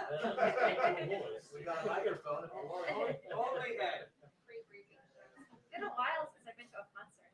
We got a microphone. Only that. Free briefing. It's been a while since I've been to a concert.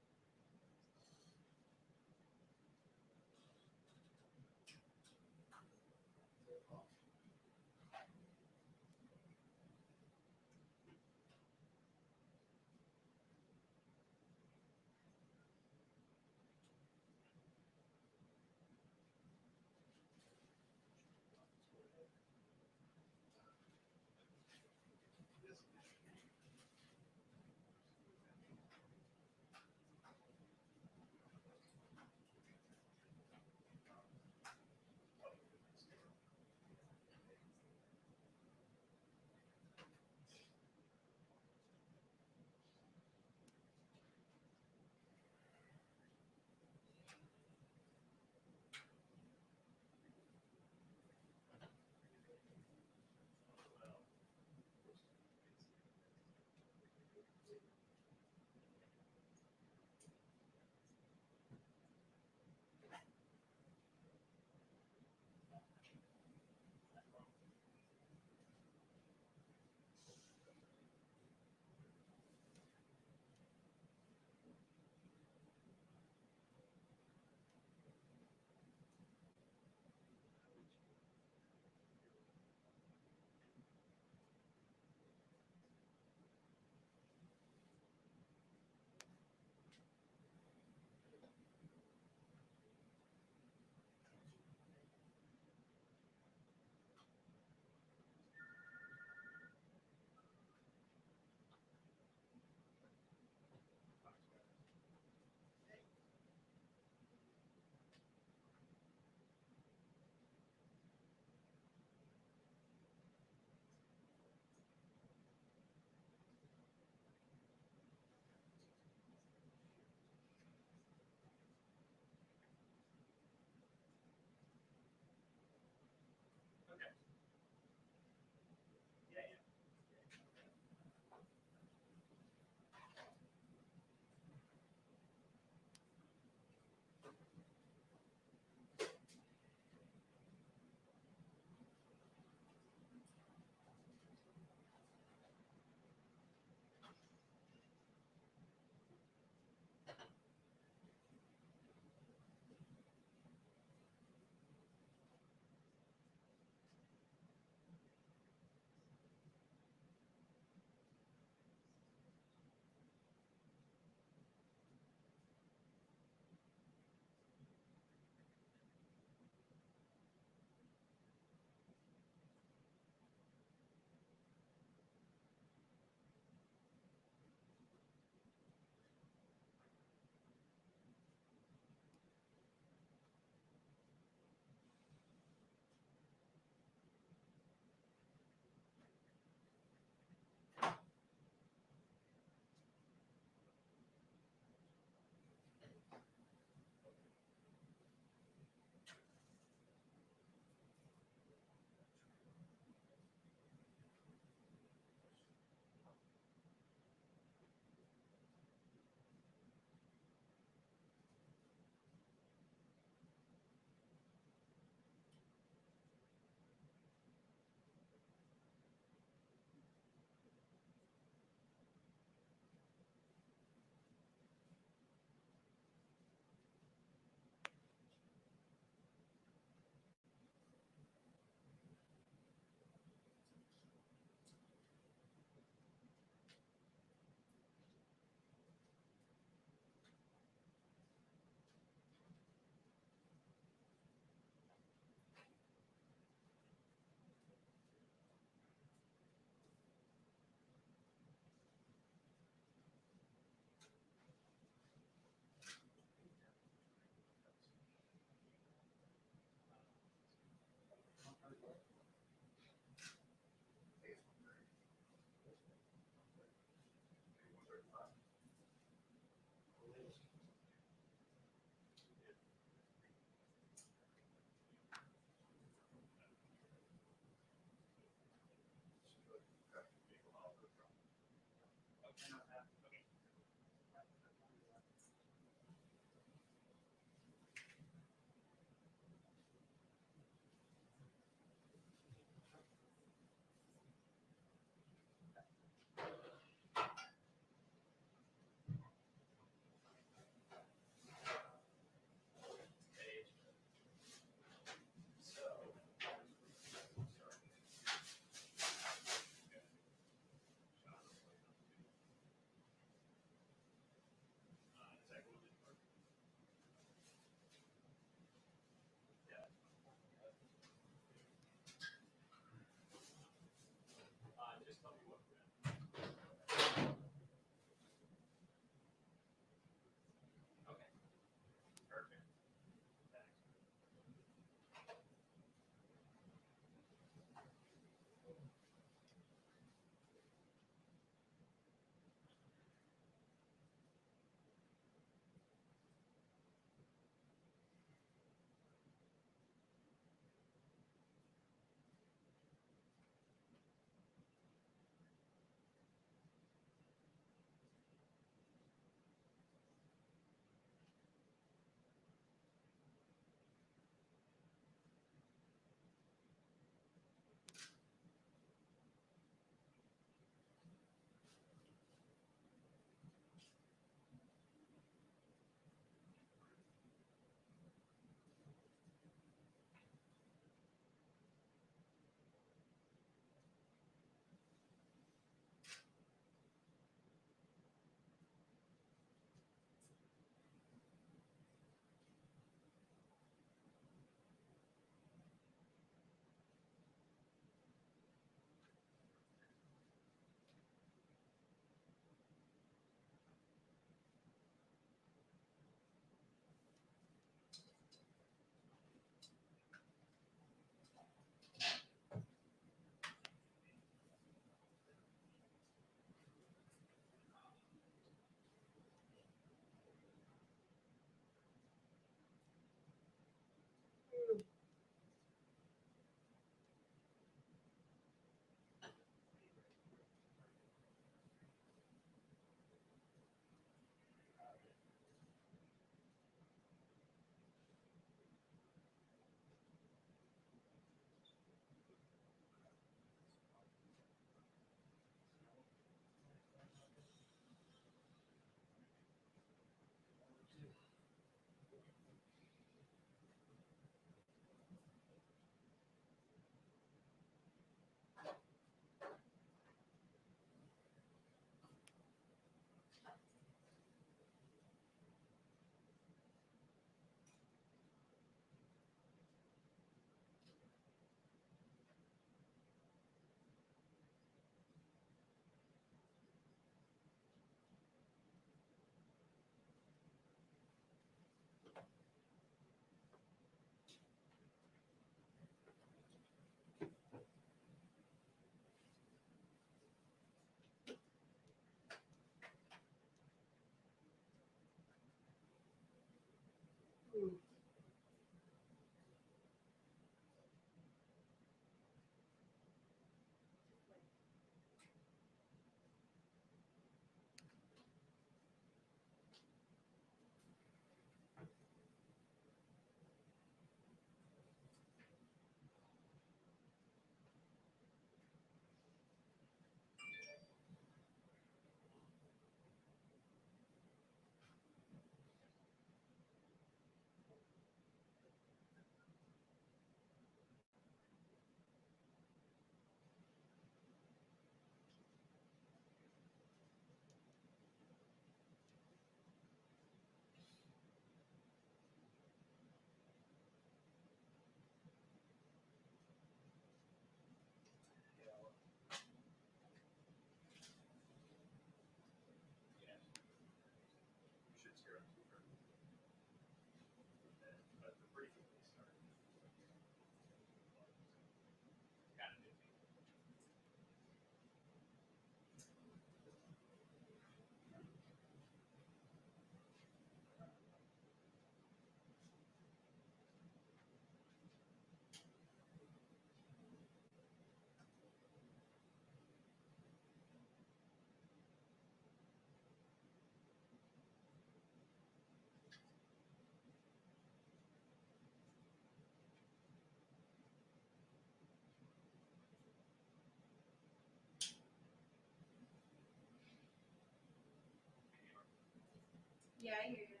Yeah, I hear you.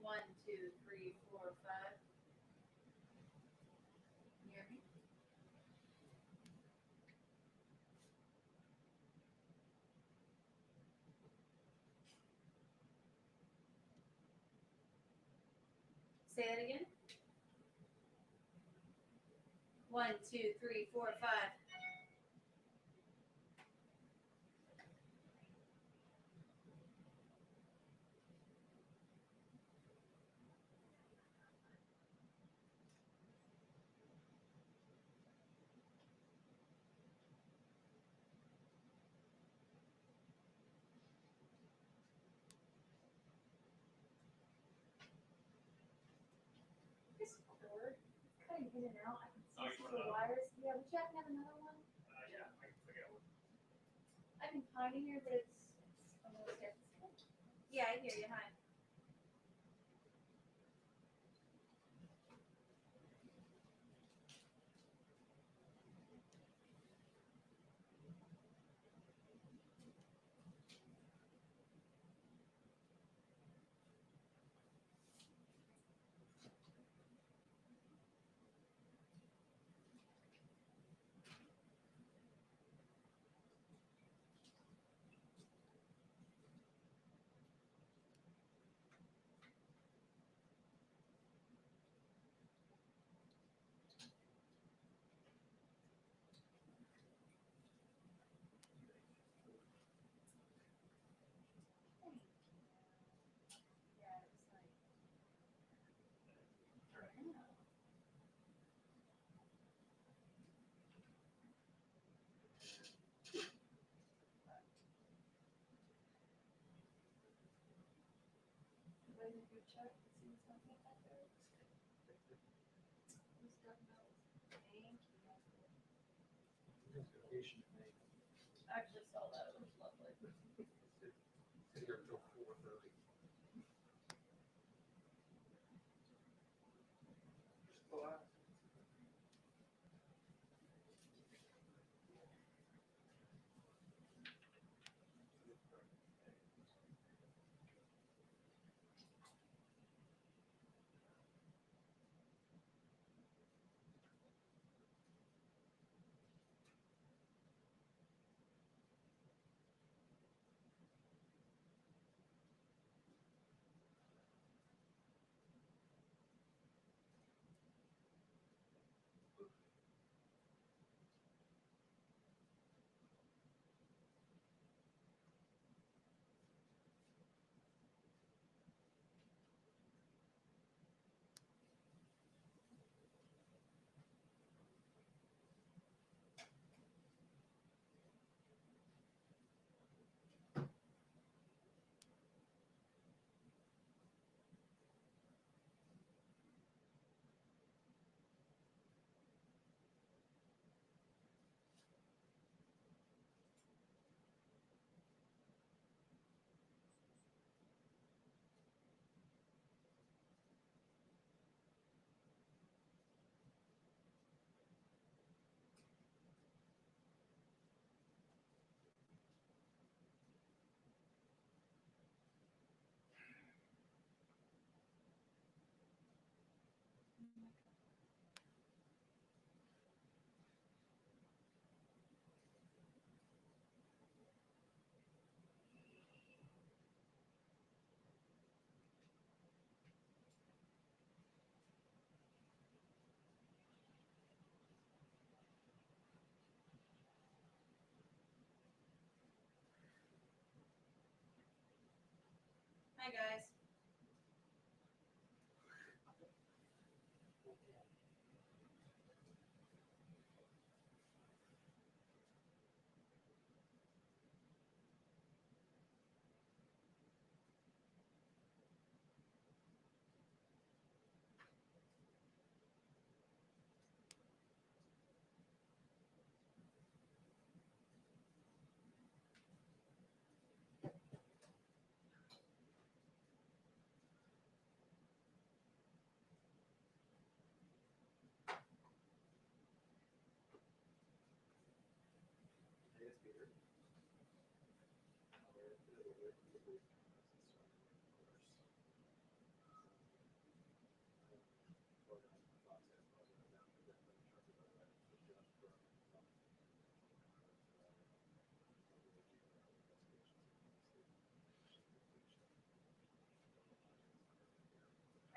1, 2, 3, 4, 5. You hear me? Say that again. 1, 2, 3, 4, 5. This cord is cutting in and out. I can Oh, see you the want wires. Yeah, would you happen to have another one? Yeah, I can figure out what. I can find it here, but it's almost dead. Yeah, I hear you. Hi. Yeah, it was like. Wait a good check to see what's going on back there. Who's got those? Thank you. I actually saw that. It was lovely. Sit here until 4:30. Hi guys. Are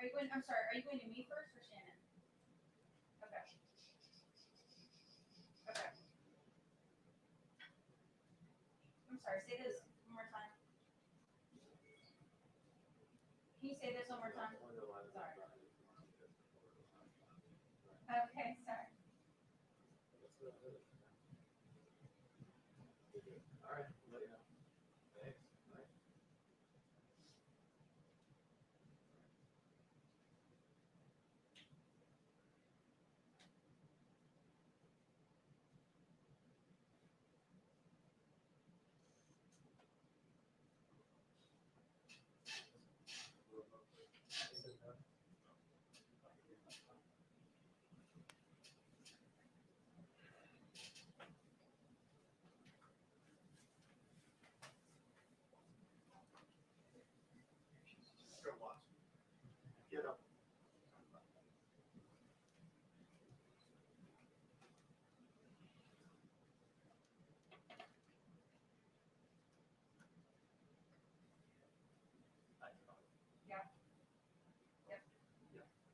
you going, I'm sorry, are you going to me first or Shannon? Okay. Okay. I'm sorry, say this one more time. Can you say this one more time? Sorry. Okay, sorry. All right, let you know. Thanks. Bye. Go watch. Get up.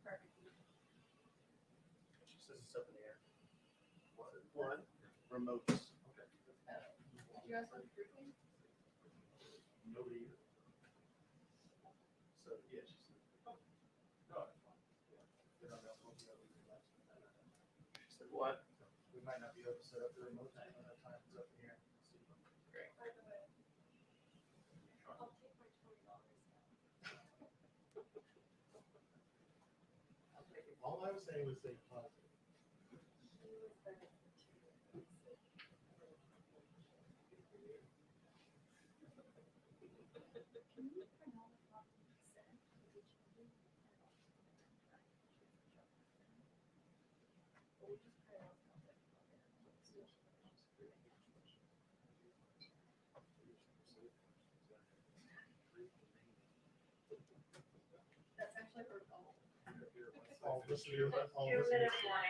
Perfect. She says it's up in the air. One. Remotes. Okay. Did you ask for the grouping? Nobody. So, yeah, she said. Oh, no, it's fine. Yeah. They don't know what we have to do last. She said, what? We might not be able to set up the remote when that time is up in the air. Great. By the way, I'll take my $20 now. All I was saying was stay positive. She was better than Can you print all the copies you sent to each of you? Or we just print out something from there. That's actually her goal. All this year, all You're this gonna year. fly.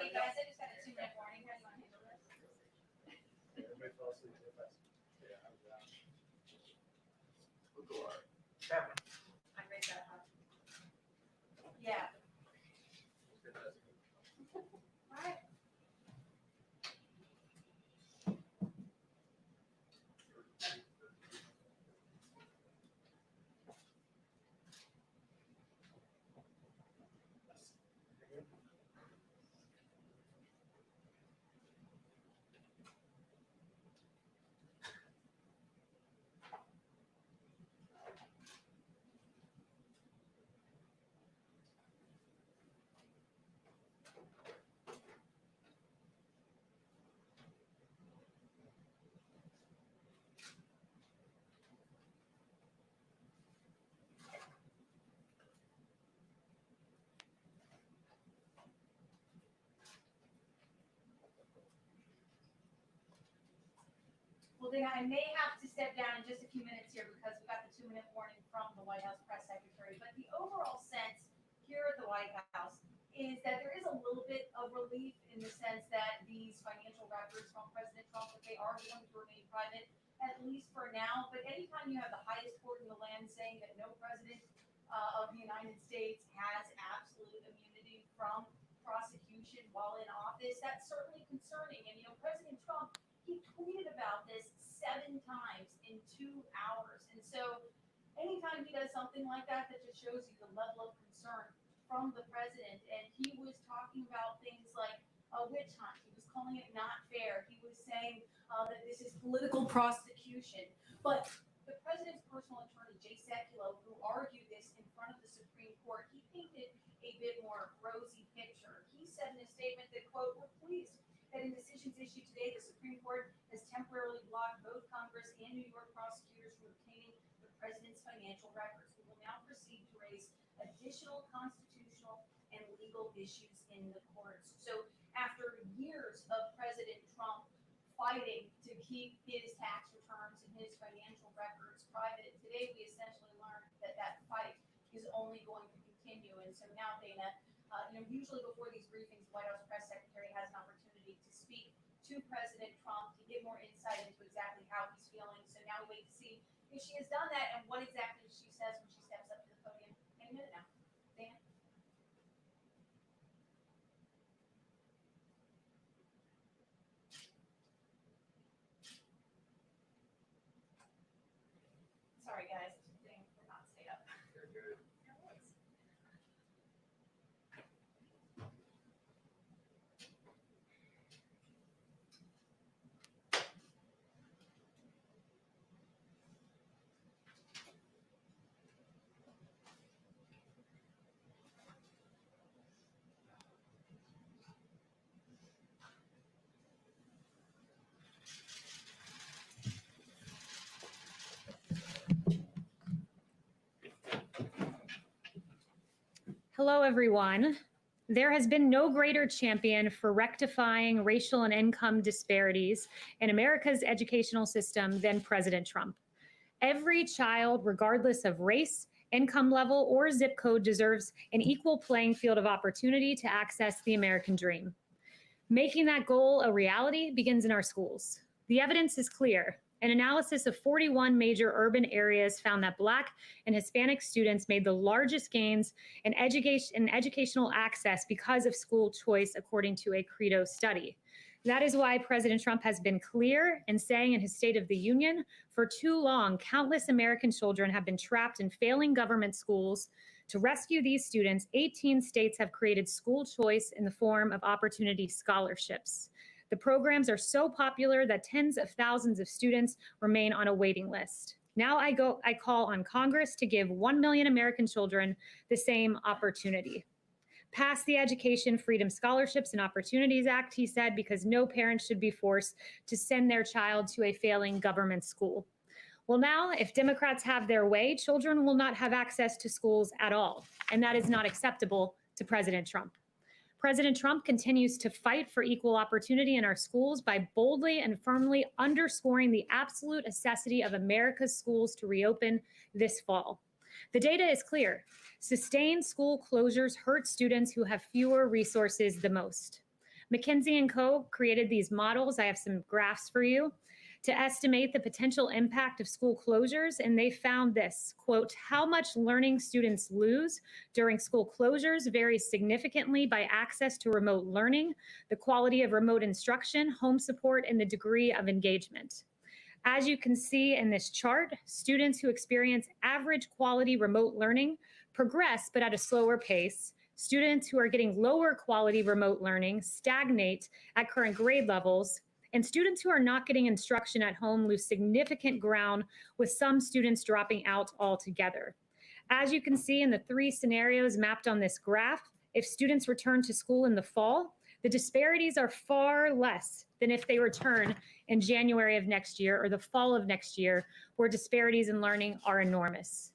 Hey guys, I just had a 2-minute warning. How do you want to handle this? Everybody fell asleep real fast. Yeah, I was down. Kevin. I raised that up. Yeah. Alright. Well, then I may have to step down in just a few minutes here because we got the 2-minute warning from the White House press secretary. But the overall sense here at the White House is that there is a little bit of relief in the sense that these financial records from President Trump, that they are going to remain private, at least for now. But anytime you have the highest court in the land saying that no president of the United States has absolute immunity from prosecution while in office, that's certainly concerning. And, you know, President Trump, he tweeted about this 7 times in 2 hours. And so anytime he does something like that, that just shows you the level of concern from the president. And he was talking about things like a witch hunt. He was calling it not fair. He was saying that this is political prosecution. But the president's personal attorney, Jay Sekulow, who argued this in front of the Supreme Court, he painted a bit more rosy picture. He said in a statement that, quote, "We're pleased that in decisions issued today, the Supreme Court has temporarily blocked both Congress and New York prosecutors from obtaining the president's financial records. We will now proceed to raise additional constitutional and legal issues in the courts." So after years of President Trump fighting to keep his tax returns and his financial records private. Today, we essentially learned that that fight is only going to continue. And so now, Dana, usually before these briefings, the White House press secretary has an opportunity to speak to President Trump to get more insight into exactly how he's feeling. So now we wait to see if she has done that and what exactly she says when she steps up to the podium any minute now. Dan? Sorry, guys. Thing will not stay up. Very good. No worries. Hello, everyone. There has been no greater champion for rectifying racial and income disparities in America's educational system than President Trump. Every child, regardless of race, income level, or zip code, deserves an equal playing field of opportunity to access the American dream. Making that goal a reality begins in our schools. The evidence is clear. An analysis of 41 major urban areas found that Black and Hispanic students made the largest gains in educational access because of school choice, according to a Credo study. That is why President Trump has been clear in saying in his State of the Union, for too long, countless American children have been trapped in failing government schools. To rescue these students, 18 states have created school choice in the form of opportunity scholarships. The programs are so popular that tens of thousands of students remain on a waiting list. Now I call on Congress to give 1 million American children the same opportunity. Pass the Education Freedom Scholarships and Opportunities Act, he said, because no parent should be forced to send their child to a failing government school. Well, now, if Democrats have their way, children will not have access to schools at all, and that is not acceptable to President Trump. President Trump continues to fight for equal opportunity in our schools by boldly and firmly underscoring the absolute necessity of America's schools to reopen this fall. The data is clear. Sustained school closures hurt students who have fewer resources the most. McKinsey & Co. created these models. I have some graphs for you to estimate the potential impact of school closures, and they found this, quote, how much learning students lose during school closures varies significantly by access to remote learning, the quality of remote instruction, home support, and the degree of engagement. As you can see in this chart, students who experience average quality remote learning progress, but at a slower pace. Students who are getting lower quality remote learning stagnate at current grade levels. And students who are not getting instruction at home lose significant ground, with some students dropping out altogether. As you can see in the three scenarios mapped on this graph, if students return to school in the fall, the disparities are far less than if they return in January of next year or the fall of next year, where disparities in learning are enormous.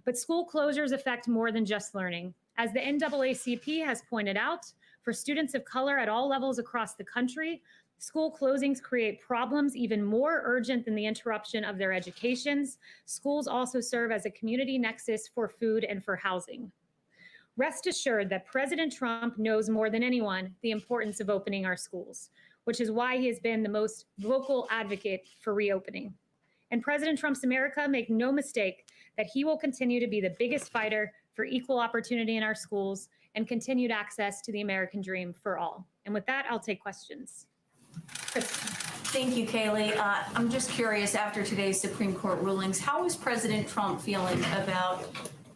But school closures affect more than just learning. As the NAACP has pointed out, for students of color at all levels across the country, school closings create problems even more urgent than the interruption of their educations. Schools also serve as a community nexus for food and for housing. Rest assured that President Trump knows more than anyone the importance of opening our schools, which is why he has been the most vocal advocate for reopening. And President Trump's America, make no mistake that he will continue to be the biggest fighter for equal opportunity in our schools and continued access to the American dream for all. And with that, I'll take questions. Thank you, Kayleigh. I'm just curious, after today's Supreme Court rulings, how is President Trump feeling about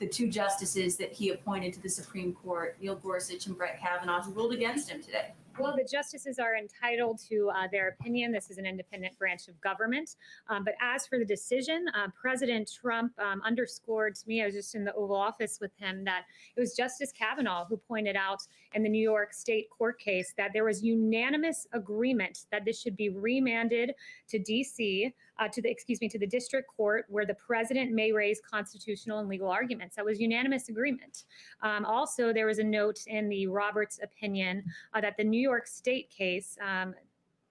the two justices that he appointed to the Supreme Court, Neil Gorsuch and Brett Kavanaugh, who ruled against him today? Well, the justices are entitled to their opinion. This is an independent branch of government. But as for the decision, President Trump underscored to me, I was just in the Oval Office with him, that it was Justice Kavanaugh who pointed out in the New York State court case that there was unanimous agreement that this should be remanded to D.C., to the district court, where the president may raise constitutional and legal arguments. That was unanimous agreement. Also, there was a note in the Roberts opinion that the New York State case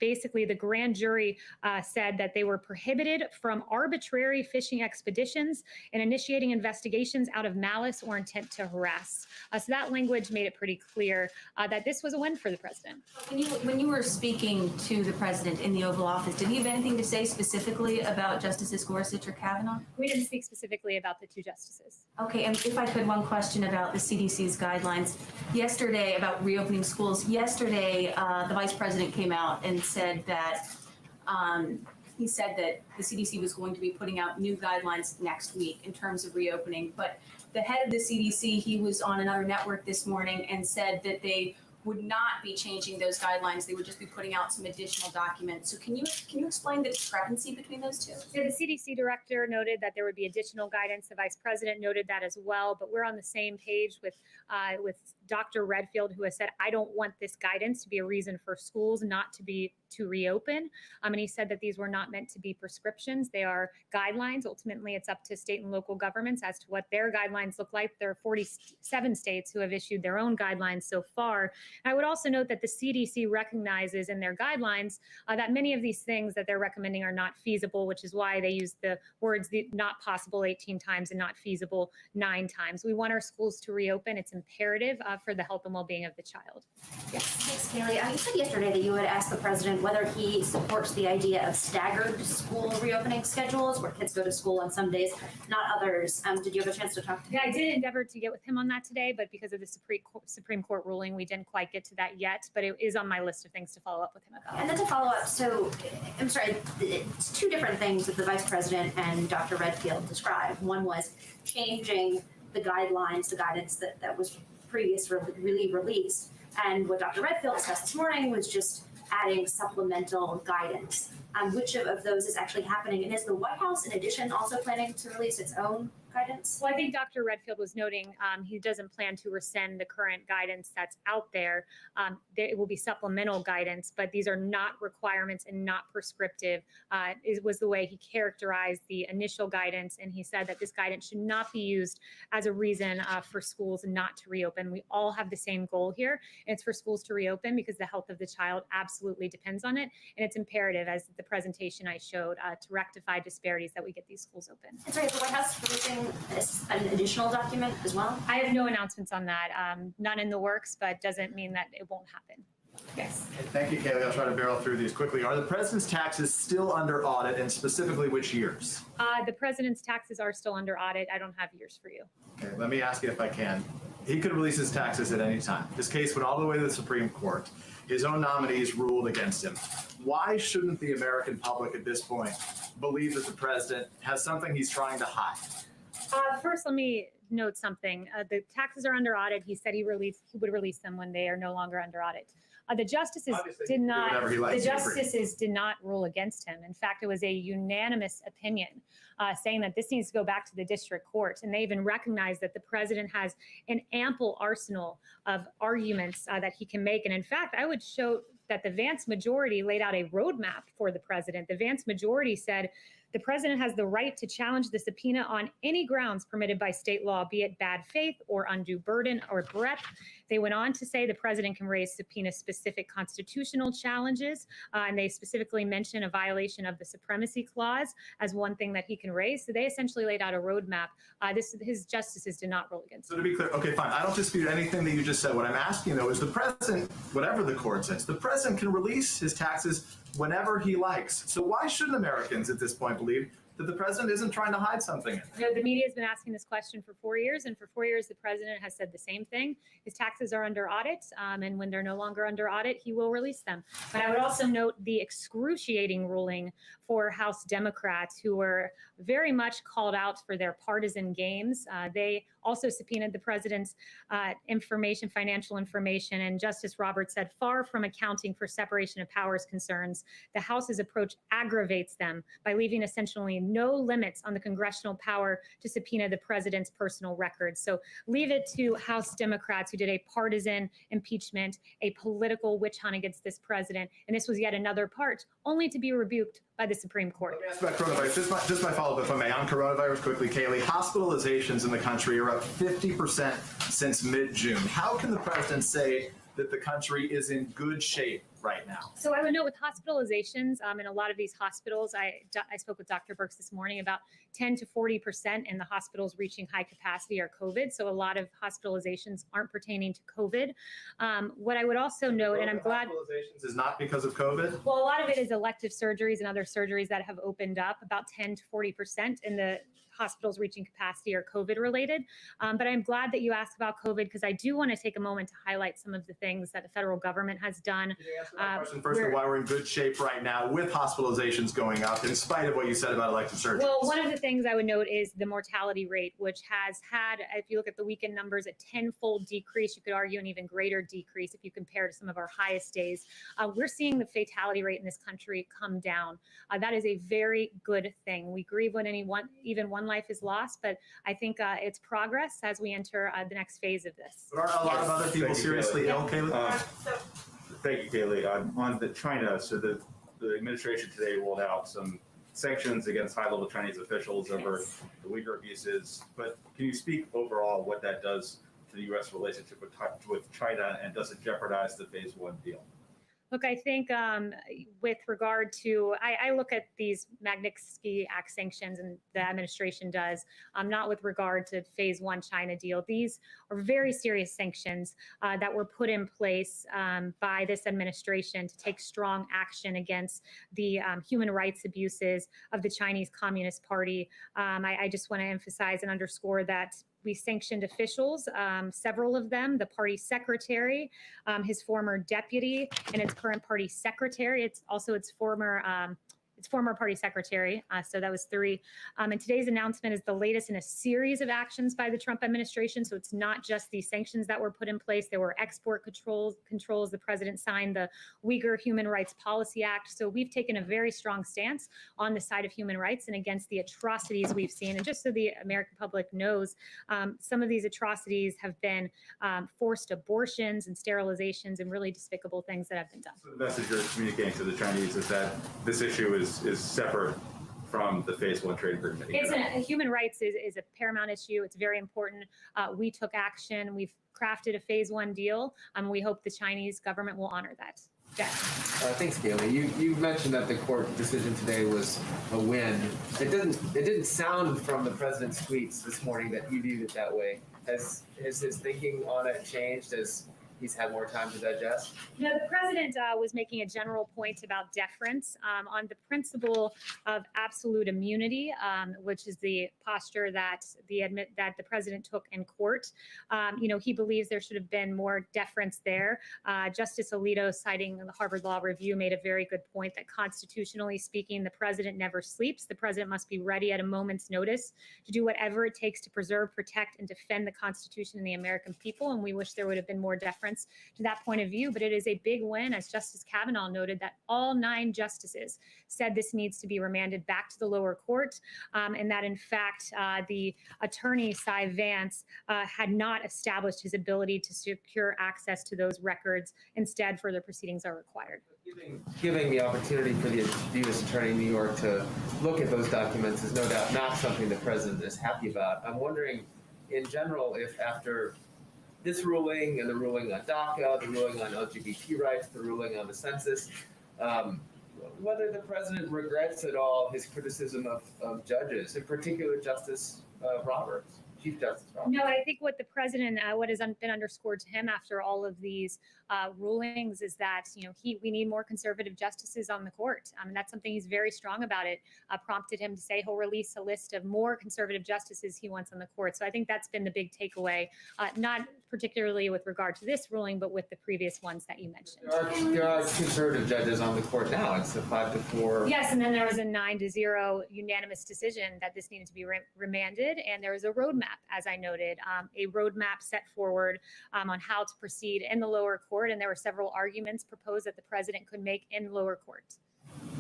basically the grand jury said that they were prohibited from arbitrary fishing expeditions and initiating investigations out of malice or intent to harass. So that language made it pretty clear that this was a win for the president. When you were speaking to the president in the Oval Office, did he have anything to say specifically about Justices Gorsuch or Kavanaugh? We didn't speak specifically about the two justices. Okay, and if I could, one question about the CDC's guidelines. Yesterday, about reopening schools, yesterday, the vice president came out and said that he said that the CDC was going to be putting out new guidelines next week in terms of reopening. But the head of the CDC, he was on another network this morning and said that they would not be changing those guidelines. They would just be putting out some additional documents. So can you explain the discrepancy between those two? Yeah, the CDC director noted that there would be additional guidance. The vice president noted that as well, but we're on the same page with Dr. Redfield, who has said, I don't want this guidance to be a reason for schools not to reopen. And he said that these were not meant to be prescriptions. They are guidelines. Ultimately, it's up to state and local governments as to what their guidelines look like. There are 47 states who have issued their own guidelines so far. I would also note that the CDC recognizes in their guidelines that many of these things that they're recommending are not feasible, which is why they use the words not possible 18 times and not feasible 9 times. We want our schools to reopen. It's imperative for the health and well-being of the child. Yes. Thanks, Kayleigh. You said yesterday that you had asked the president whether he supports the idea of staggered school reopening schedules where kids go to school on some days, not others. Did you have a chance to talk to him? Yeah, I did endeavor to get with him on that today, but because of the Supreme Court ruling, we didn't quite get to that yet, but it is on my list of things to follow up with him about. And then to follow up, so I'm sorry, it's two different things that the vice president and Dr. Redfield described. One was changing the guidelines, the guidance that was previously really released. And what Dr. Redfield discussed this morning was just adding supplemental guidance. Which of those is actually happening? And is the White House, in addition, also planning to release its own guidance? Well, I think Dr. Redfield was noting he doesn't plan to rescind the current guidance that's out there. It will be supplemental guidance, but these are not requirements and not prescriptive. Was the way he characterized the initial guidance, and he said that this guidance should not be used as a reason for schools not to reopen. We all have the same goal here, and it's for schools to reopen because the health of the child absolutely depends on it, and it's imperative, as the presentation I showed, to rectify disparities that we get these schools open. And sorry, is the White House releasing an additional document as well? I have no announcements on that. None in the works, but doesn't mean that it won't happen. Yes. Thank you, Kayleigh. I'll try to barrel through these quickly. Are the president's taxes still under audit, and specifically which years? The president's taxes are still under audit. I don't have years for you. Okay, let me ask you if I can. He could release his taxes at any time. This case went all the way to the Supreme Court. His own nominees ruled against him. Why shouldn't the American public at this point believe that the president has something he's trying to hide? First, let me note something. The taxes are under audit. He said he would release them when they are no longer under audit. The justices Obviously, did not. whatever he likes, The justices did not rule against him. In fact, it was a unanimous opinion saying that this needs to go back to the district court. And they even recognized that the president has an ample arsenal of arguments that he can make. And in fact, I would show that the Vance majority laid out a roadmap for the president. The Vance majority said the president has the right to challenge the subpoena on any grounds permitted by state law, be it bad faith or undue burden or breadth. They went on to say the president can raise subpoena-specific constitutional challenges, and they specifically mention a violation of the Supremacy Clause as one thing that he can raise. So they essentially laid out a roadmap. His justices did not rule against him. So to be clear, okay, fine. I don't dispute anything that you just said. What I'm asking, though, is the president, whatever the court says, the president can release his taxes whenever he likes. So why shouldn't Americans at this point believe that the president isn't trying to hide something? You know, the media has been asking this question for 4 years, and for 4 years, the president has said the same thing. His taxes are under audit, and when they're no longer under audit, he will release them. But I would also note the excruciating ruling for House Democrats, who were very much called out for their partisan games. They also subpoenaed the president's information, financial information, and Justice Roberts said, far from accounting for separation of powers concerns, the House's approach aggravates them by leaving essentially no limits on the congressional power to subpoena the president's personal records. So leave it to House Democrats who did a partisan impeachment, a political witch hunt against this president. And this was yet another part, only to be rebuked by the Supreme Court. Let me ask about coronavirus. Just my follow-up, if I may, on coronavirus quickly, Kayleigh. Hospitalizations in the country are up 50% since mid-June. How can the president say that the country is in good shape right now? So I would note with hospitalizations, in a lot of these hospitals, I spoke with Dr. Birx this morning, about 10 to 40% in the hospitals reaching high capacity are COVID. So a lot of hospitalizations aren't pertaining to COVID. What I would also note, and I'm glad. Hospitalizations is not because of COVID? Well, a lot of it is elective surgeries and other surgeries that have opened up. About 10 to 40% in the hospitals reaching capacity are COVID related. But I'm glad that you asked about COVID, because I do want to take a moment to highlight some of the things that the federal government has done. Can you answer that question first, of why we're in good shape right now with hospitalizations going up, in spite of what you said about elective surgeries? Well, one of the things I would note is the mortality rate, which has had, if you look at the weekend numbers, a 10-fold decrease. You could argue an even greater decrease if you compare to some of our highest days. We're seeing the fatality rate in this country come down. That is a very good thing. We grieve when even one life is lost, but I think it's progress as we enter the next phase of this. But are a lot of other people seriously ill, Kayleigh? Thank you, Kayleigh. On the China, so the administration today rolled out some sanctions against high-level Chinese officials over the Uyghur abuses. But can you speak overall what that does to the U.S. relationship with China, and does it jeopardize the Phase 1 deal? Look, I think with regard to, I look at these Magnitsky Act sanctions, and the administration does, not with regard to Phase 1 China deal. These are very serious sanctions that were put in place by this administration to take strong action against the human rights abuses of the Chinese Communist Party. I just want to emphasize and underscore that we sanctioned officials, several of them, the party secretary, his former deputy, and its current party secretary. It's also its former party secretary. So that was 3. And today's announcement is the latest in a series of actions by the Trump administration. So it's not just the sanctions that were put in place. There were export controls. The president signed the Uyghur Human Rights Policy Act. So we've taken a very strong stance on the side of human rights and against the atrocities we've seen. And just so the American public knows, some of these atrocities have been forced abortions and sterilizations and really despicable things that have been done. So the message you're communicating to the Chinese is that this issue is separate from the Phase 1 trade agreement. Human rights is a paramount issue. It's very important. We took action. We've crafted a Phase 1 deal. We hope the Chinese government will honor that. Jack. Thanks, Kayleigh. You mentioned that the court decision today was a win. It didn't sound from the president's tweets this morning that he viewed it that way. Has his thinking on it changed as he's had more time to digest? No, the president was making a general point about deference on the principle of absolute immunity, which is the posture that the president took in court. He believes there should have been more deference there. Justice Alito, citing the Harvard Law Review, made a very good point that constitutionally speaking, the president never sleeps. The president must be ready at a moment's notice to do whatever it takes to preserve, protect, and defend the Constitution and the American people. And we wish there would have been more deference to that point of view, but it is a big win, as Justice Kavanaugh noted, that all 9 justices said this needs to be remanded back to the lower court, and that in fact the attorney, Cy Vance, had not established his ability to secure access to those records. Instead, further proceedings are required. Giving the opportunity for the U.S. Attorney in New York to look at those documents is no doubt not something the president is happy about. I'm wondering, in general, if after this ruling and the ruling on DACA, the ruling on LGBT rights, the ruling on the census, whether the president regrets at all his criticism of judges, in particular Justice Roberts, Chief Justice Roberts. No, I think what the president, what has been underscored to him after all of these rulings is that, we need more conservative justices on the court. And that's something he's very strong about. It prompted him to say he'll release a list of more conservative justices he wants on the court. So I think that's been the big takeaway, not particularly with regard to this ruling, but with the previous ones that you mentioned. There are conservative judges on the court now. It's a 5-4. Yes, and then there was a 9-0 unanimous decision that this needed to be remanded, and there was a roadmap, as I noted, a roadmap set forward on how to proceed in the lower court, and there were several arguments proposed that the president could make in lower court.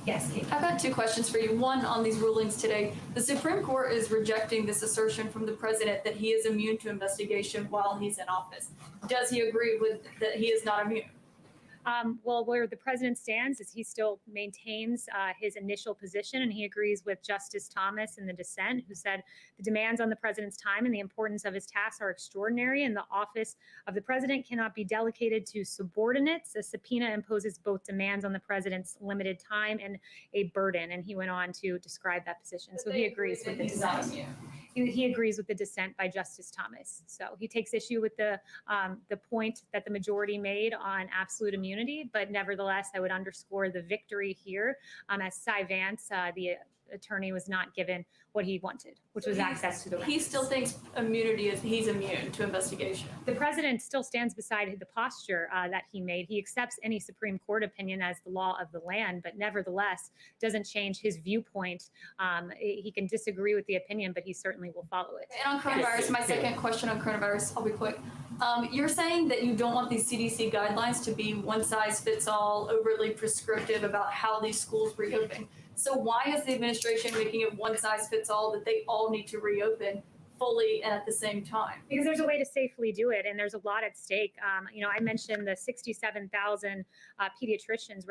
Yes, Kate. I've got 2 questions for you. One, on these rulings today, the Supreme Court is rejecting this assertion from the president that he is immune to investigation while he's in office. Does he agree with that he is not immune? Well, where the president stands is he still maintains his initial position, and he agrees with Justice Thomas in the dissent, who said the demands on the president's time and the importance of his tasks are extraordinary, and the office of the president cannot be delegated to subordinates. A subpoena imposes both demands on the president's limited time and a burden, and he went on to describe that position. So he agrees with the dissent. He agrees with the dissent by Justice Thomas. So he takes issue with the point that the majority made on absolute immunity, but nevertheless, I would underscore the victory here as Cy Vance, the attorney, was not given what he wanted, which was access to the records. He still thinks he's immune to investigation. The president still stands beside the posture that he made. He accepts any Supreme Court opinion as the law of the land, but nevertheless doesn't change his viewpoint. He can disagree with the opinion, but he certainly will follow it. And on coronavirus, my second question on coronavirus, I'll be quick. You're saying that you don't want these CDC guidelines to be one size fits all, overly prescriptive about how these schools reopen. So why is the administration making it one size fits all that they all need to reopen fully and at the same time? Because there's a way to safely do it, and there's a lot at stake. I mentioned the 67,000 pediatricians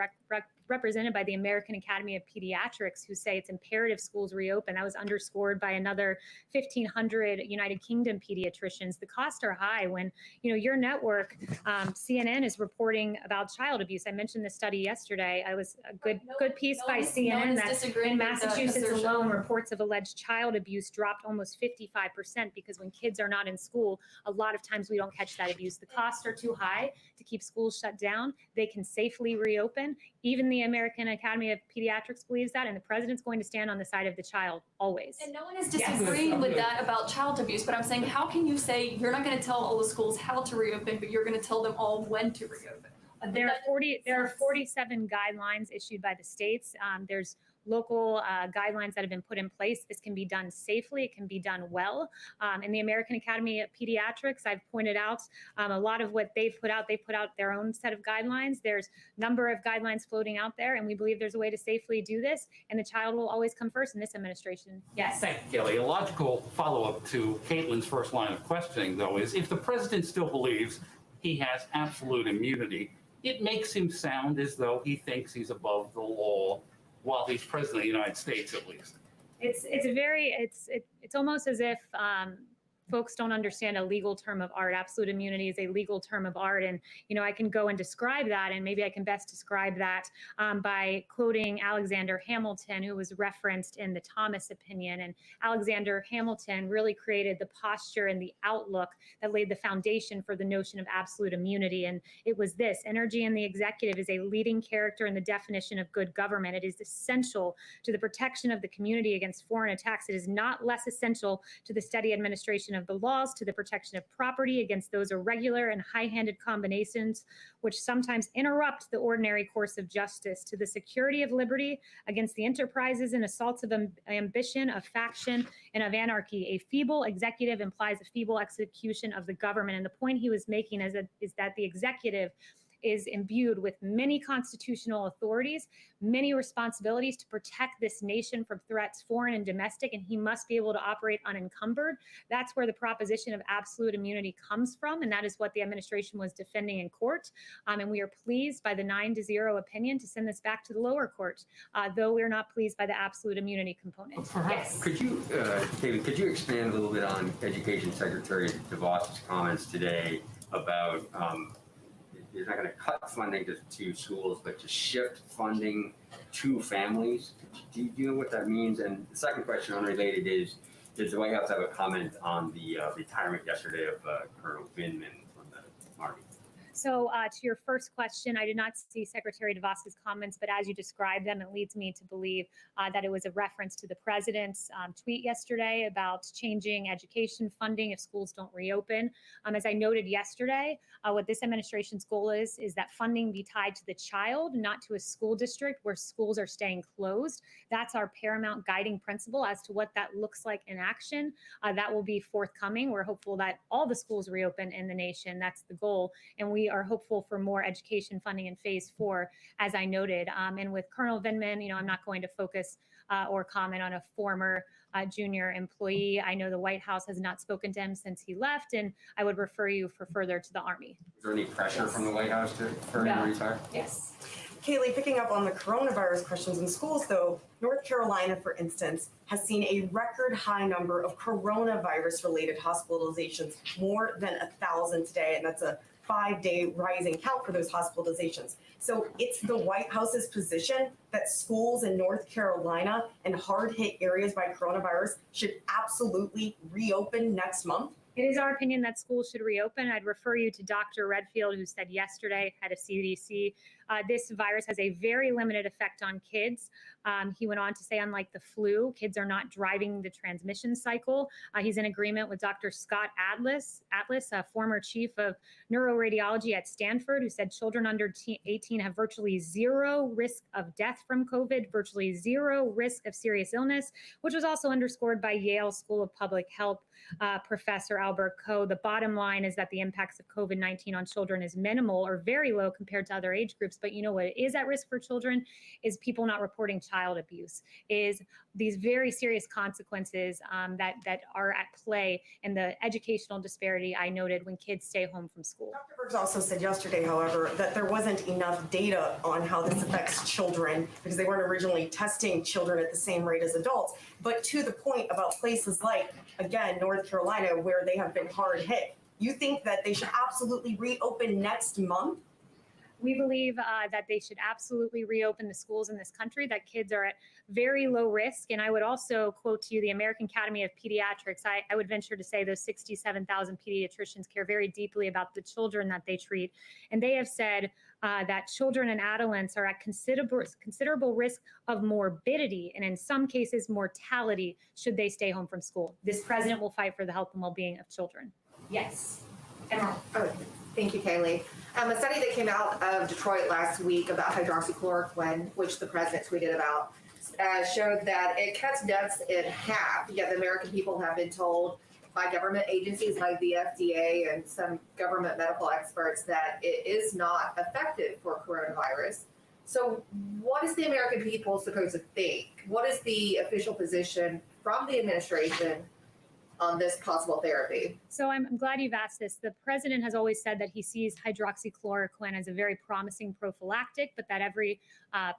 represented by the American Academy of Pediatrics who say it's imperative schools reopen. That was underscored by another 1,500 United Kingdom pediatricians. The costs are high when, your network, CNN, is reporting about child abuse. I mentioned this study yesterday. It was a good piece by CNN that in Massachusetts alone, reports of alleged child abuse dropped almost 55% because when kids are not in school, a lot of times we don't catch that abuse. The costs are too high to keep schools shut down. They can safely reopen. Even the American Academy of Pediatrics believes that, and the president's going to stand on the side of the child, always. And no one is disagreeing with that about child abuse, but I'm saying, how can you say you're not going to tell all the schools how to reopen, but you're going to tell them all when to reopen? There are 47 guidelines issued by the states. There's local guidelines that have been put in place. This can be done safely. It can be done well. In the American Academy of Pediatrics, I've pointed out a lot of what they've put out their own set of guidelines. There's a number of guidelines floating out there, and we believe there's a way to safely do this, and the child will always come first in this administration. Yes. Thank you, Kayleigh. A logical follow-up to Caitlin's first line of questioning, though, is if the president still believes he has absolute immunity, it makes him sound as though he thinks he's above the law while he's president of the United States, at least. It's almost as if folks don't understand a legal term of art. Absolute immunity is a legal term of art. And, I can go and describe that, and maybe I can best describe that by quoting Alexander Hamilton, who was referenced in the Thomas opinion. And Alexander Hamilton really created the posture and the outlook that laid the foundation for the notion of absolute immunity. And it was this: energy in the executive is a leading character in the definition of good government. It is essential to the protection of the community against foreign attacks. It is not less essential to the steady administration of the laws, to the protection of property against those irregular and high-handed combinations which sometimes interrupt the ordinary course of justice, to the security of liberty against the enterprises and assaults of ambition, of faction, and of anarchy. A feeble executive implies a feeble execution of the government. And the point he was making is that the executive is imbued with many constitutional authorities, many responsibilities to protect this nation from threats, foreign and domestic, and he must be able to operate unencumbered. That's where the proposition of absolute immunity comes from, and that is what the administration was defending in court. And we are pleased by the 9-0 opinion to send this back to the lower court, though we're not pleased by the absolute immunity component. Yes. Could you, David, could you expand a little bit on Education Secretary DeVos's comments today about you're not going to cut funding to schools, but to shift funding to families? Do you know what that means? And the second question, unrelated, is does the White House have a comment on the retirement yesterday of Colonel Vindman from the Army? So to your first question, I did not see Secretary DeVos's comments, but as you described them, it leads me to believe that it was a reference to the president's tweet yesterday about changing education funding if schools don't reopen. As I noted yesterday, what this administration's goal is that funding be tied to the child, not to a school district where schools are staying closed. That's our paramount guiding principle. As to what that looks like in action, that will be forthcoming. We're hopeful that all the schools reopen in the nation. That's the goal. And we are hopeful for more education funding in phase 4, as I noted. And with Colonel Vindman, I'm not going to focus or comment on a former junior employee. I know the White House has not spoken to him since he left, and I would refer you for further to the Army. Is there any pressure from the White House for him to retire? Yes. Kayleigh, picking up on the coronavirus questions in schools, though, North Carolina, for instance, has seen a record high number of coronavirus-related hospitalizations, more than 1,000 today, and that's a 5-day rising count for those hospitalizations. So it's the White House's position that schools in North Carolina and hard-hit areas by coronavirus should absolutely reopen next month. It is our opinion that schools should reopen. I'd refer you to Dr. Redfield, who said yesterday at a CDC, this virus has a very limited effect on kids. He went on to say, unlike the flu, kids are not driving the transmission cycle. He's in agreement with Dr. Scott Atlas, a former chief of neuroradiology at Stanford, who said children under 18 have virtually zero risk of death from COVID, virtually zero risk of serious illness, which was also underscored by Yale School of Public Health Professor Albert Koh. The bottom line is that the impacts of COVID-19 on children is minimal or very low compared to other age groups. But you know what is at risk for children is people not reporting child abuse, is these very serious consequences that are at play in the educational disparity I noted when kids stay home from school. Dr. Bergs also said yesterday, however, that there wasn't enough data on how this affects children because they weren't originally testing children at the same rate as adults. But to the point about places like, again, North Carolina, where they have been hard hit, you think that they should absolutely reopen next month? We believe that they should absolutely reopen the schools in this country, that kids are at very low risk. And I would also quote to you the American Academy of Pediatrics. I would venture to say those 67,000 pediatricians care very deeply about the children that they treat. And they have said that children and adolescents are at considerable risk of morbidity and in some cases mortality should they stay home from school. This president will fight for the health and well-being of children. Yes. Oh, thank you, Kayleigh. A study that came out of Detroit last week about hydroxychloroquine, which the president tweeted about, showed that it cuts deaths in half. Yet the American people have been told by government agencies like the FDA and some government medical experts that it is not effective for coronavirus. So what is the American people supposed to think? What is the official position from the administration on this possible therapy? So I'm glad you've asked this. The president has always said that he sees hydroxychloroquine as a very promising prophylactic, but that every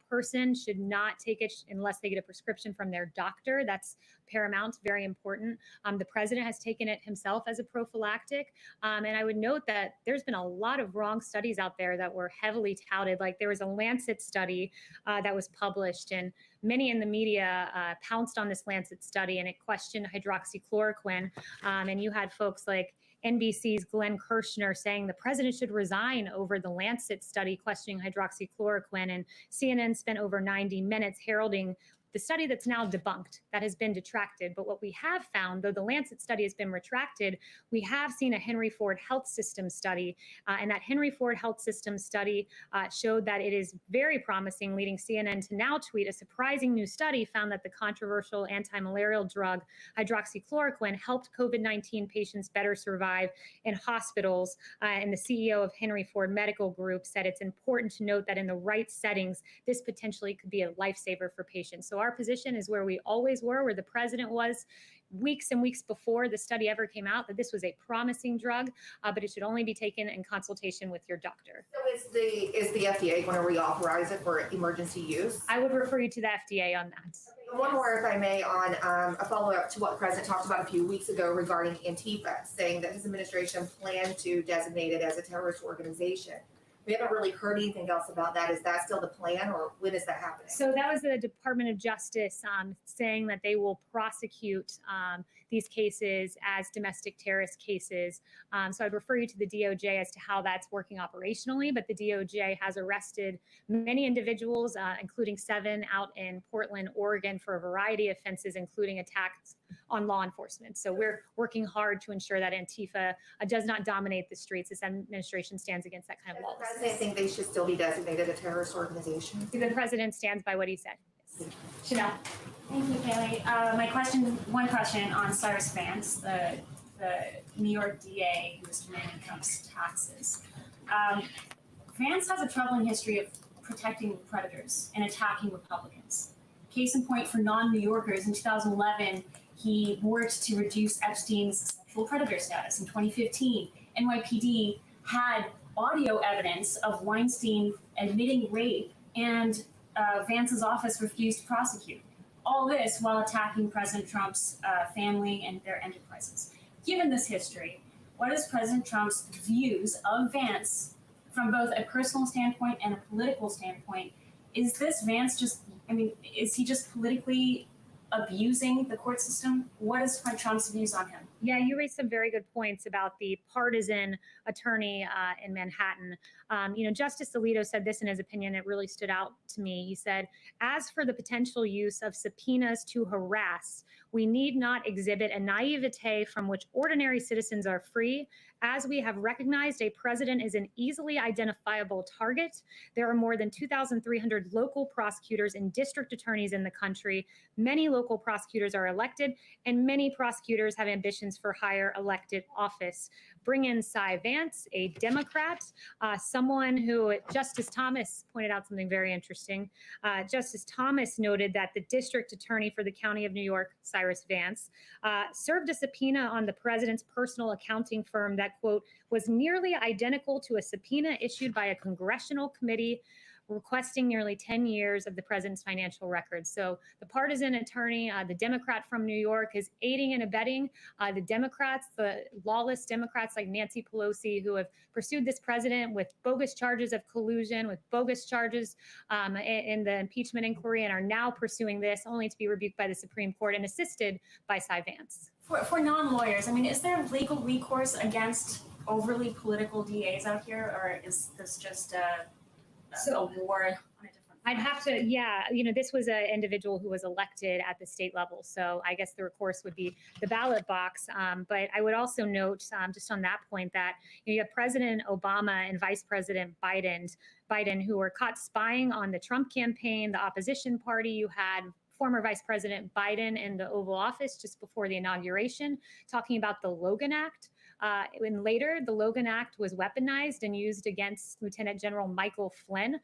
person should not take it unless they get a prescription from their doctor. That's paramount, very important. The president has taken it himself as a prophylactic. And I would note that there's been a lot of wrong studies out there that were heavily touted. Like there was a Lancet study that was published, and many in the media pounced on this Lancet study, and it questioned hydroxychloroquine. And you had folks like NBC's Glenn Kirshner saying the president should resign over the Lancet study questioning hydroxychloroquine. And CNN spent over 90 minutes heralding the study that's now debunked, that has been detracted. But what we have found, though the Lancet study has been retracted, we have seen a Henry Ford Health System study. And that Henry Ford Health System study showed that it is very promising, leading CNN to now tweet a surprising new study found that the controversial anti-malarial drug hydroxychloroquine helped COVID-19 patients better survive in hospitals. And the CEO of Henry Ford Medical Group said it's important to note that in the right settings, this potentially could be a lifesaver for patients. So our position is where we always were, where the president was weeks and weeks before the study ever came out, that this was a promising drug, but it should only be taken in consultation with your doctor. So is the FDA going to reauthorize it for emergency use? I would refer you to the FDA on that. One more, if I may, on a follow-up to what the president talked about a few weeks ago regarding Antifa, saying that his administration planned to designate it as a terrorist organization. We haven't really heard anything else about that. Is that still the plan, or when is that happening? So that was the Department of Justice saying that they will prosecute these cases as domestic terrorist cases. So I'd refer you to the DOJ as to how that's working operationally, but the DOJ has arrested many individuals, including 7 out in Portland, Oregon, for a variety of offenses, including attacks on law enforcement. So we're working hard to ensure that Antifa does not dominate the streets. This administration stands against that kind of lawlessness. Does the president think they should still be designated a terrorist organization? The president stands by what he said. Yes. Chanel. Thank you, Kayleigh. One question on Cyrus Vance, the New York DA who was demanding Trump's taxes. Vance has a troubling history of protecting predators and attacking Republicans. Case in point for non-New Yorkers, in 2011, he worked to reduce Epstein's sexual predator status. In 2015, NYPD had audio evidence of Weinstein admitting rape, and Vance's office refused to prosecute. All this while attacking President Trump's family and their enterprises. Given this history, what is President Trump's views of Vance from both a personal standpoint and a political standpoint? Is this Vance just, is he just politically abusing the court system? What is Trump's views on him? Yeah, you raised some very good points about the partisan attorney in Manhattan. Justice Alito said this in his opinion. It really stood out to me. He said, as for the potential use of subpoenas to harass, we need not exhibit a naivete from which ordinary citizens are free. As we have recognized, a president is an easily identifiable target. There are more than 2,300 local prosecutors and district attorneys in the country. Many local prosecutors are elected, and many prosecutors have ambitions for higher elected office. Bring in Cy Vance, a Democrat, someone who Justice Thomas pointed out something very interesting. Justice Thomas noted that the district attorney for the County of New York, Cyrus Vance, served a subpoena on the president's personal accounting firm that, quote, was nearly identical to a subpoena issued by a congressional committee requesting nearly 10 years of the president's financial records. So the partisan attorney, the Democrat from New York, is aiding and abetting the Democrats, the lawless Democrats like Nancy Pelosi, who have pursued this president with bogus charges of collusion, with bogus charges in the impeachment inquiry, and are now pursuing this only to be rebuked by the Supreme Court and assisted by Cy Vance. For non-lawyers, is there legal recourse against overly political DAs out here, or is this just a war on a different I'd have to, this was an individual who was elected at the state level. So I guess the recourse would be the ballot box. But I would also note just on that point that you have President Obama and Vice President Biden, who were caught spying on the Trump campaign, the opposition party. You had former Vice President Biden in the Oval Office just before the inauguration, talking about the Logan Act. And later, the Logan Act was weaponized and used against Lieutenant General Michael Flynn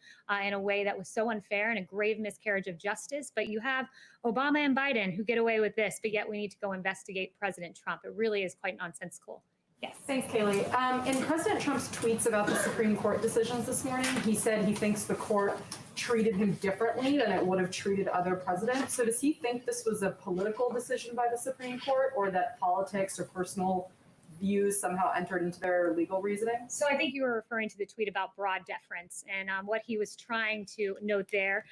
in a way that was so unfair and a grave miscarriage of justice. But you have Obama and Biden who get away with this, but yet we need to go investigate President Trump. It really is quite nonsensical. Yes. Thanks, Kayleigh. In President Trump's tweets about the Supreme Court decisions this morning, he said he thinks the court treated him differently than it would have treated other presidents. So does he think this was a political decision by the Supreme Court, or that politics or personal views somehow entered into their legal reasoning? So I think you were referring to the tweet about broad deference, and what he was trying to note there,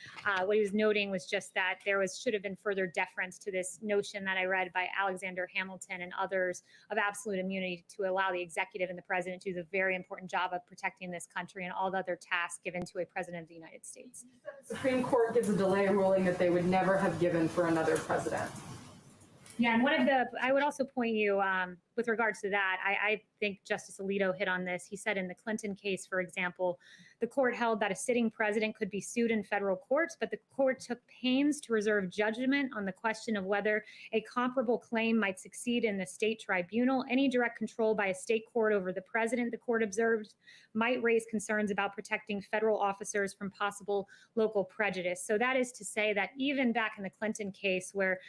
what he was noting was just that there should have been further deference to this notion that I read by Alexander Hamilton and others of absolute immunity to allow the executive and the president to do the very important job of protecting this country and all the other tasks given to a president of the United States. The Supreme Court gives a delay ruling that they would never have given for another president. Yeah, and I would also point you with regards to that, I think Justice Alito hit on this. He said in the Clinton case, for example, the court held that a sitting president could be sued in federal courts, but the court took pains to reserve judgment on the question of whether a comparable claim might succeed in the state tribunal. Any direct control by a state court over the president, the court observed, might raise concerns about protecting federal officers from possible local prejudice. So that is to say that even back in the Clinton case where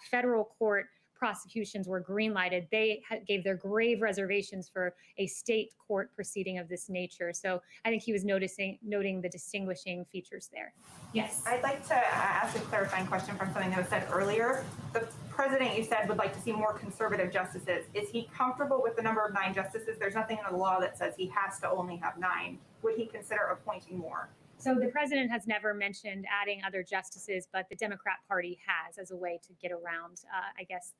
federal court prosecutions were greenlighted, they gave their grave reservations for a state court proceeding of this nature. So I think he was noting the distinguishing features there. Yes. I'd like to ask a clarifying question from something that was said earlier. The president, you said, would like to see more conservative justices. Is he comfortable with the number of 9 justices? There's nothing in the law that says he has to only have 9. Would he consider appointing more? So the president has never mentioned adding other justices, but the Democrat Party has as a way to get around, I guess,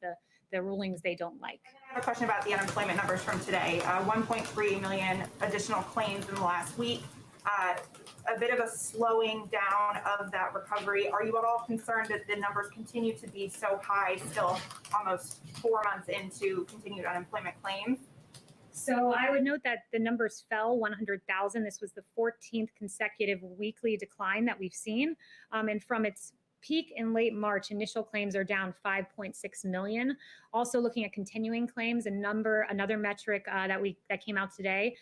the rulings they don't like. I have a question about the unemployment numbers from today. 1.3 million additional claims in the last week. A bit of a slowing down of that recovery. Are you at all concerned that the numbers continue to be so high, still almost 4 months into continued unemployment claims? So I would note that the numbers fell 100,000. This was the 14th consecutive weekly decline that we've seen. And from its peak in late March, initial claims are down 5.6 million. Also looking at continuing claims, another metric that came out today,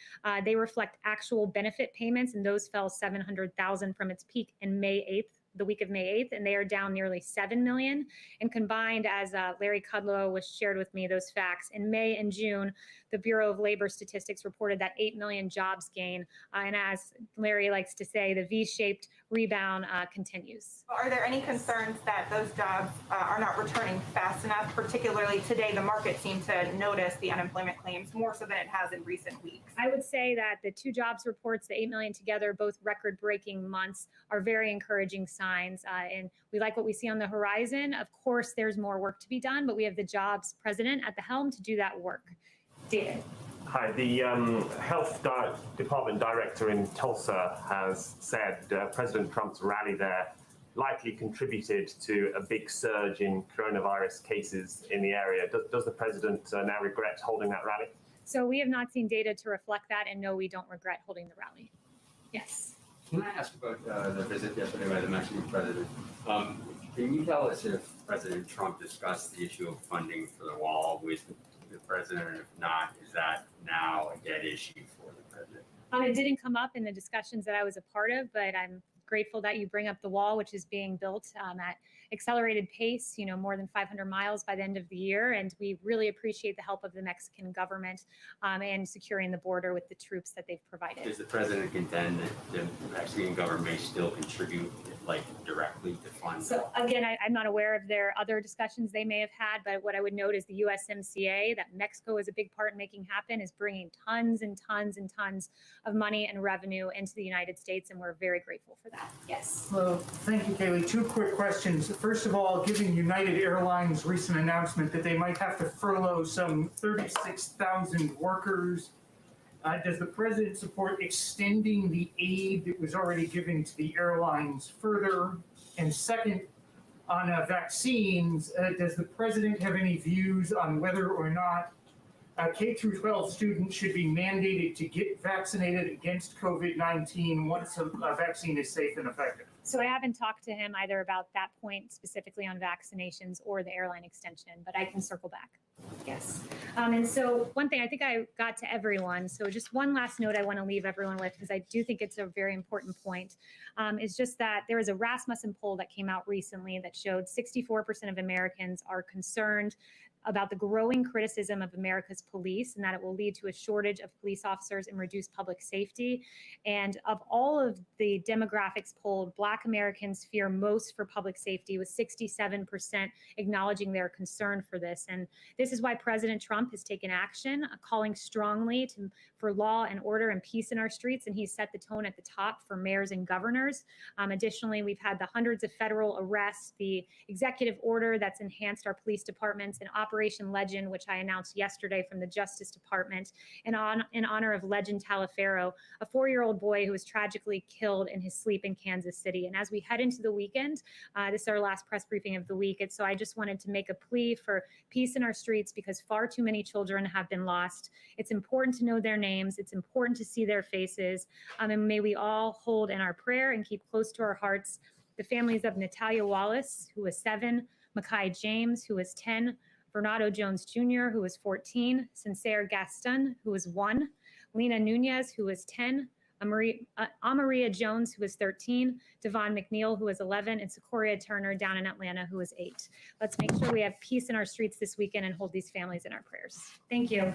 they reflect actual benefit payments, and those fell 700,000 from its peak in May 8th the week of May 8th, and they are down nearly 7 million. And combined, as Larry Kudlow was shared with me those facts, in May and June, the Bureau of Labor Statistics reported that 8 million jobs gain. And as Larry likes to say, the V-shaped rebound continues. Are there any concerns that those jobs are not returning fast enough? Particularly today, the market seemed to notice the unemployment claims more so than it has in recent weeks. I would say that the two jobs reports, the 8 million together, both record-breaking months, are very encouraging signs. And we like what we see on the horizon. Of course, there's more work to be done, but we have the jobs president at the helm to do that work. David. Hi, the Health Department director in Tulsa has said President Trump's rally there likely contributed to a big surge in coronavirus cases in the area. Does the president now regret holding that rally? So we have not seen data to reflect that, and no, we don't regret holding the rally. Yes. Can I ask about the visit yesterday by the Mexican president? Can you tell us if President Trump discussed the issue of funding for the wall with the president, and if not, is that now a dead issue for the president? It didn't come up in the discussions that I was a part of, but I'm grateful that you bring up the wall, which is being built at accelerated pace, more than 500 miles by the end of the year. And we really appreciate the help of the Mexican government and securing the border with the troops that they've provided. Does the president contend that the Mexican government may still contribute, directly to fund? So again, I'm not aware of their other discussions they may have had, but what I would note is the USMCA, that Mexico is a big part in making happen, is bringing tons and tons and tons of money and revenue into the United States, and we're very grateful for that. Yes. Hello, thank you, Kayleigh. Two quick questions. First of all, given United Airlines' recent announcement that they might have to furlough some 36,000 workers, does the president support extending the aid that was already given to the airlines further? And second, on vaccines, does the president have any views on whether or not K-12 students should be mandated to get vaccinated against COVID-19 once a vaccine is safe and effective? So I haven't talked to him either about that point specifically on vaccinations or the airline extension, but I can circle back. Yes. And so one thing, I think I got to everyone. So just one last note I want to leave everyone with, because I do think it's a very important point, is just that there was a Rasmussen poll that came out recently that showed 64% of Americans are concerned about the growing criticism of America's police and that it will lead to a shortage of police officers and reduce public safety. And of all of the demographics polled, Black Americans fear most for public safety, with 67% acknowledging their concern for this. And this is why President Trump has taken action, calling strongly for law and order and peace in our streets, and he's set the tone at the top for mayors and governors. Additionally, we've had the hundreds of federal arrests, the executive order that's enhanced our police departments, and Operation Legend, which I announced yesterday from the Justice Department, and in honor of Legend Talaferro, a 4-year-old boy who was tragically killed in his sleep in Kansas City. And as we head into the weekend, this is our last press briefing of the week, and so I just wanted to make a plea for peace in our streets, because far too many children have been lost. It's important to know their names. It's important to see their faces. And may we all hold in our prayer and keep close to our hearts the families of Natalia Wallace, who was 7, Makai James, who was 10, Bernardo Jones Jr., who was 14, Sincere Gaston, who was 1, Lena Nunez, who was 10, Amaria Jones, who was 13, Devon McNeil, who was 11, and Secoria Turner down in Atlanta, who was 8. Let's make sure we have peace in our streets this weekend and hold these families in our prayers. Thank you.